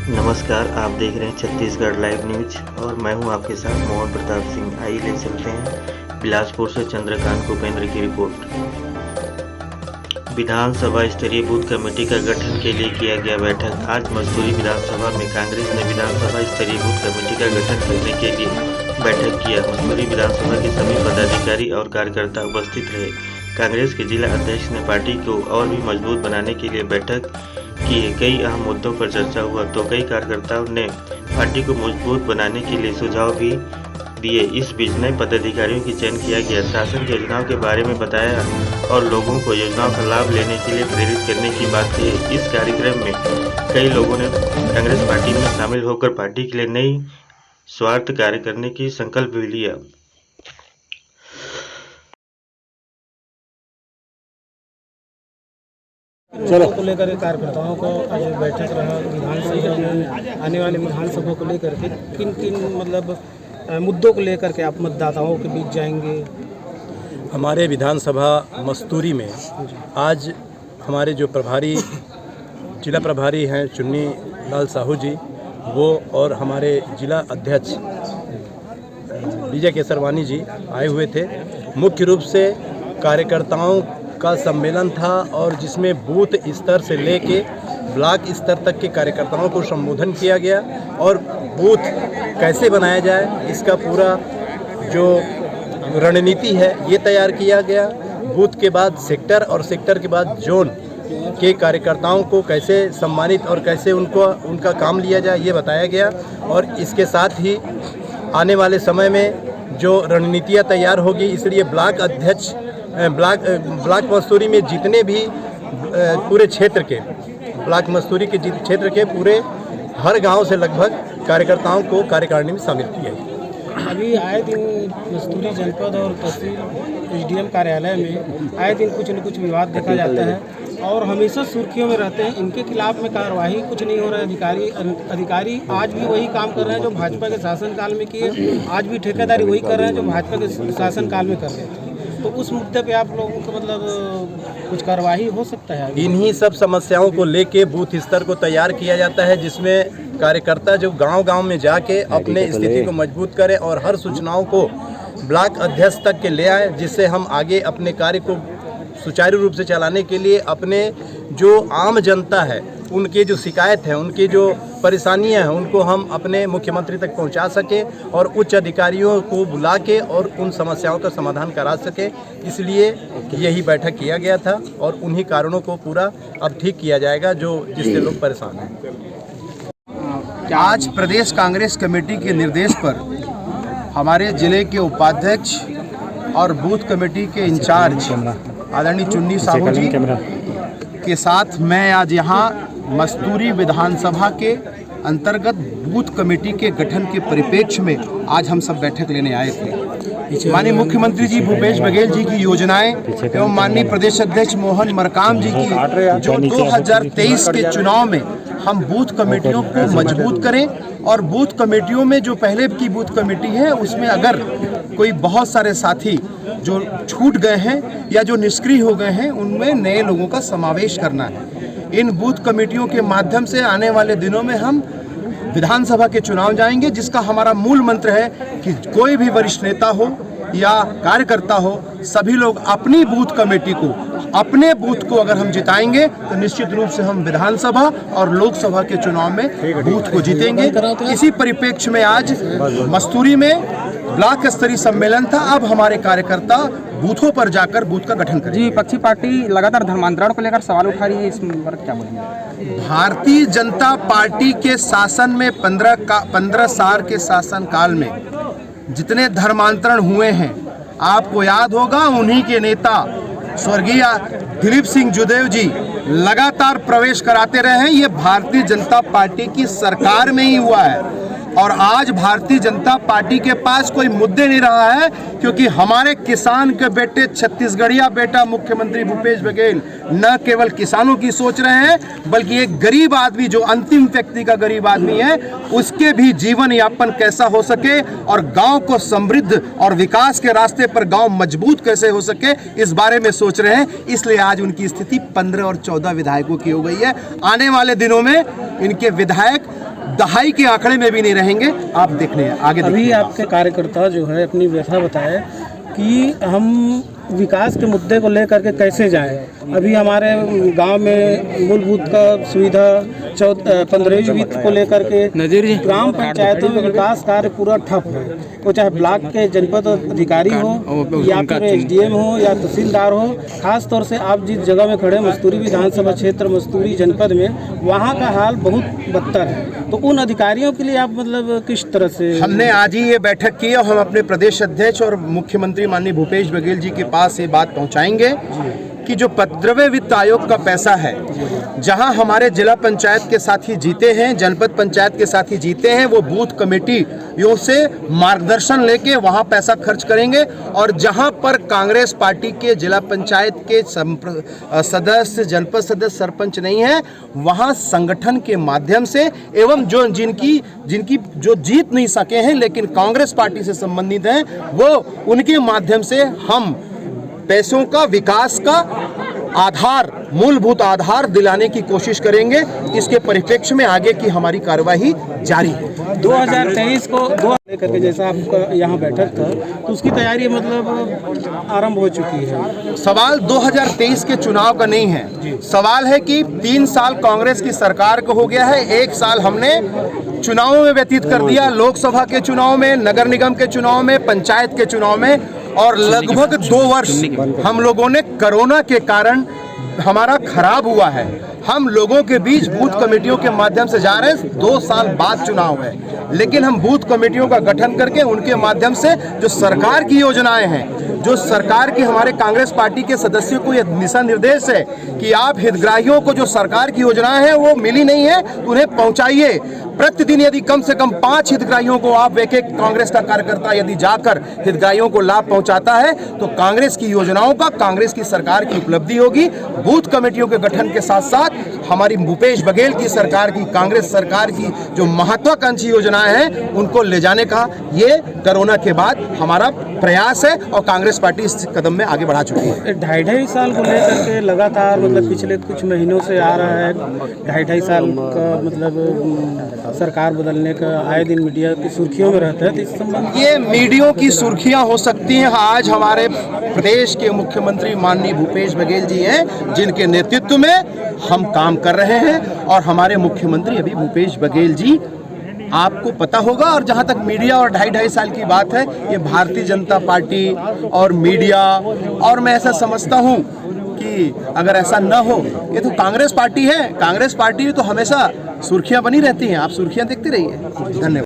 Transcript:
नमस्कार, आप देख रहे हैं छत्तीसगढ़ लाइव न्यूज और मैं हूं आपके साथ मोहन प्रताप सिंह। आइए ले चलते हैं बिलासपुर से चंद्रकांत कुपेंद्र की रिपोर्ट। विधानसभा स्तरीय बूथ कमेटी का गठन के लिए किया गया बैठक। आज मसूरी विधानसभा में कांग्रेस ने विधानसभा स्तरीय बूथ कमेटी का गठन करने के लिए बैठक किया। मसूरी विधानसभा के सभी पदाधिकारी और कार्यकर्ता उपस्थित रहे। कांग्रेस के जिला अध्यक्ष ने पार्टी को और भी मजबूत बनाने के लिए बैठक की। कई अहम मुद्दों पर चर्चा हुआ तो कई कार्यकर्ताओं ने पार्टी को मजबूत बनाने के लिए सुझाव भी दिए। इस बीच नए पदाधिकारियों की चयन किया गया, शासन की योजनाओं के बारे में बताया और लोगों को योजनाओं का लाभ लेने के लिए प्रेरित करने की बात कही। इस कार्यक्रम में कई लोगों ने कांग्रेस पार्टी में शामिल होकर पार्टी के लिए नई स्वार्थ कार्य करने की संकल्प भी लिया। चलो को लेकर कार्यकर्ताओं को आज बैठक रहा विधानसभा में आने वाले विधानसभा को लेकर के किन किन मतलब मुद्दों को लेकर के आप मतदाताओं के बीच जाएंगे। हमारे विधानसभा मस्तूरी में आज हमारे जो प्रभारी जिला प्रभारी हैं चुन्नी लाल साहू जी, वो और हमारे जिला अध्यक्ष विजय केसरवानी जी आए हुए थे। मुख्य रूप से कार्यकर्ताओं का सम्मेलन था और जिसमें बूथ स्तर से लेके ब्लॉक स्तर तक के कार्यकर्ताओं को संबोधन किया गया और बूथ कैसे बनाया जाए इसका पूरा जो रणनीति है ये तैयार किया गया। बूथ के बाद सेक्टर और सेक्टर के बाद जोन के कार्यकर्ताओं को कैसे सम्मानित और कैसे उनका काम लिया जाए ये बताया गया। और इसके साथ ही आने वाले समय में जो रणनीतियाँ तैयार होगी, इसलिए ब्लॉक अध्यक्ष ब्लॉक मस्तूरी में जितने भी पूरे क्षेत्र के ब्लॉक मस्तूरी के क्षेत्र के पूरे हर गांव से लगभग कार्यकर्ताओं को कार्यकारिणी में शामिल किया है। अभी आए दिन मस्तूरी जनपद और तहसील एसडीएम कार्यालय में आए दिन कुछ न कुछ विवाद देखा जाता है और हमेशा सुर्खियों में रहते हैं। इनके खिलाफ में कार्यवाही कुछ नहीं हो रहा है। अधिकारी आज भी वही काम कर रहे हैं जो भाजपा के शासनकाल में किए, आज भी ठेकेदारी वही कर रहे हैं जो भाजपा के शासनकाल में कर रहे थे। तो उस मुद्दे पे आप लोगों को मतलब कुछ कार्रवाई हो सकता है। इन्हीं सब समस्याओं को लेके बूथ स्तर को तैयार किया जाता है, जिसमें कार्यकर्ता जो गांव-गांव में जाके अपने स्थिति को मजबूत करें और हर सूचनाओं को ब्लॉक अध्यक्ष तक के ले आए, जिससे हम आगे अपने कार्य को सुचारू रूप से चलाने के लिए अपने जो आम जनता है उनकी जो शिकायत है, उनकी जो परेशानियां हैं, उनको हम अपने मुख्यमंत्री तक पहुंचा सकें और उच्च अधिकारियों को बुला के और उन समस्याओं का समाधान करा सकें। इसलिए यही बैठक किया गया था और उन्हीं कारणों को पूरा अब ठीक किया जाएगा जिससे लोग परेशान हैं। आज प्रदेश कांग्रेस कमेटी के निर्देश पर हमारे जिले के उपाध्यक्ष और बूथ कमेटी के इंचार्ज आदरणीय चुन्नी साहू जी के साथ मैं आज यहाँ मस्तूरी विधानसभा के अंतर्गत बूथ कमेटी के गठन के परिप्रेक्ष्य में आज हम सब बैठक लेने आए थे। माननीय मुख्यमंत्री जी भूपेश बघेल जी की योजनाएं एवं माननीय प्रदेश अध्यक्ष मोहन मरकाम जी की जो 2023 के चुनाव में हम बूथ कमेटियों को मजबूत करें और बूथ कमेटियों में जो पहले की बूथ कमेटी है उसमें अगर कोई बहुत सारे साथी जो छूट गए हैं या जो निष्क्रिय हो गए हैं उनमें नए लोगों का समावेश करना है। इन बूथ कमेटियों के माध्यम से आने वाले दिनों में हम विधानसभा के चुनाव जाएंगे, जिसका हमारा मूल मंत्र है कि कोई भी वरिष्ठ नेता हो या कार्यकर्ता हो, सभी लोग अपनी बूथ कमेटी को अपने बूथ को अगर हम जिताएंगे तो निश्चित रूप से हम विधानसभा और लोकसभा के चुनाव में बूथ को जीतेंगे। इसी परिप्रेक्ष्य में आज मस्तूरी में ब्लॉक स्तरीय सम्मेलन था। अब हमारे कार्यकर्ता बूथों पर जाकर बूथ का गठन करेंगे। जी, विपक्षी पार्टी लगातार धर्मांतरण को लेकर सवाल उठा रही है, इस पर क्या बोलेंगे? भारतीय जनता पार्टी के शासन में 15 साल के शासन काल में जितने धर्मांतरण हुए हैं आपको याद होगा, उन्हीं के नेता स्वर्गीय दिलीप सिंह जुदेव जी लगातार प्रवेश कराते रहे हैं। ये भारतीय जनता पार्टी की सरकार में ही हुआ है और आज भारतीय जनता पार्टी के पास कोई मुद्दे नहीं रहा है, क्योंकि हमारे किसान के बेटे छत्तीसगढ़िया बेटा मुख्यमंत्री भूपेश बघेल न केवल किसानों की सोच रहे हैं बल्कि एक गरीब आदमी जो अंतिम व्यक्ति का गरीब आदमी है उसके भी जीवन यापन कैसा हो सके और गांव को समृद्ध और विकास के रास्ते पर गांव मजबूत कैसे हो सके इस बारे में सोच रहे हैं। इसलिए आज उनकी स्थिति 15 और 14 विधायकों की हो गई है। आने वाले दिनों में इनके विधायक दहाई के आंकड़े में भी नहीं रहेंगे। आप देखने आगे अभी आपके कार्यकर्ता जो है अपनी व्यथा बताए कि हम विकास के मुद्दे को लेकर के कैसे जाएं। अभी हमारे गांव में मूलभूत का सुविधा 15वीं वित्त को लेकर के ग्राम पंचायतों में विकास कार्य पूरा ठप है। वो चाहे ब्लॉक के जनपद अधिकारी हो या फिर एसडीएम हो या तहसीलदार हो। खास तौर से आप जिस जगह में खड़े मस्तूरी विधानसभा क्षेत्र मस्तूरी जनपद में, वहाँ का हाल बहुत बदतर है। तो उन अधिकारियों के लिए आप मतलब किस तरह से? हमने आज ही ये बैठक की और हम अपने प्रदेश अध्यक्ष और मुख्यमंत्री माननीय भूपेश बघेल जी के पास ये बात पहुंचाएंगे कि जो 15वें वित्त आयोग का पैसा है, जहां हमारे जिला पंचायत के साथी जीते हैं, जनपद पंचायत के साथी जीते हैं, वो बूथ कमेटियों से मार्गदर्शन लेके वहां पैसा खर्च करेंगे। और जहां पर कांग्रेस पार्टी के जिला पंचायत के सदस्य, जनपद सदस्य, सरपंच नहीं है, वहां संगठन के माध्यम से एवं जो जिनकी जो जीत नहीं सके हैं लेकिन कांग्रेस पार्टी से संबंधित हैं, वो उनके माध्यम से हम पैसों का, विकास का आधार, मूलभूत आधार दिलाने की कोशिश करेंगे। इसके परिप्रेक्ष्य में आगे की हमारी कार्यवाही जारी है। 2023 को लेकर के जैसा आपका यहाँ बैठक था, तो उसकी तैयारी मतलब आरंभ हो चुकी है। सवाल 2023 के चुनाव का नहीं है, सवाल है कि 3 साल कांग्रेस की सरकार को हो गया है, 1 साल हमने चुनावों में व्यतीत कर दिया, लोकसभा के चुनाव में, नगर निगम के चुनाव में, पंचायत के चुनाव में, और लगभग 2 वर्ष हम लोगों ने कोरोना के कारण हमारा खराब हुआ है। हम लोगों के बीच बूथ कमेटियों के माध्यम से जा रहे हैं। 2 साल बाद चुनाव है, लेकिन हम बूथ कमेटियों का गठन करके उनके माध्यम से जो सरकार की योजनाएं हैं, जो सरकार की, हमारे कांग्रेस पार्टी के सदस्यों को यह दिशा निर्देश है कि आप हितग्राहियों को जो सरकार की योजनाएं हैं वो मिली नहीं है तो उन्हें पहुंचाइए। प्रतिदिन यदि कम से कम 5 हितग्राहियों को आप, एक कांग्रेस का कार्यकर्ता यदि जाकर हितग्राहियों को लाभ पहुंचाता है तो कांग्रेस की योजनाओं का, कांग्रेस की सरकार की उपलब्धि होगी। बूथ कमेटियों के गठन के साथ साथ हमारी भूपेश बघेल की सरकार की, कांग्रेस सरकार की जो महत्वाकांक्षी योजनाएं हैं उनको ले जाने का ये कोरोना के बाद हमारा प्रयास है और कांग्रेस पार्टी इस कदम में आगे बढ़ा चुकी है। 2.5 साल को लेकर के लगातार मतलब पिछले कुछ महीनों से आ रहा है। 2.5 साल का मतलब सरकार बदलने का आए दिन मीडिया की सुर्खियों में रहता है। तो इस संबंध ये मीडिया की सुर्खियां हो सकती हैं। आज हमारे प्रदेश के मुख्यमंत्री माननीय भूपेश बघेल जी हैं, जिनके नेतृत्व में हम काम कर रहे हैं। और हमारे मुख्यमंत्री अभी भूपेश बघेल जी, आपको पता होगा, और जहां तक मीडिया और 2.5 साल की बात है, ये भारतीय जनता पार्टी और मीडिया, और मैं ऐसा समझता हूं कि अगर ऐसा न हो, ये तो कांग्रेस पार्टी है, कांग्रेस पार्टी तो हमेशा सुर्खियां बनी रहती हैं। आप सुर्खियां देखते रहिए। धन्यवाद।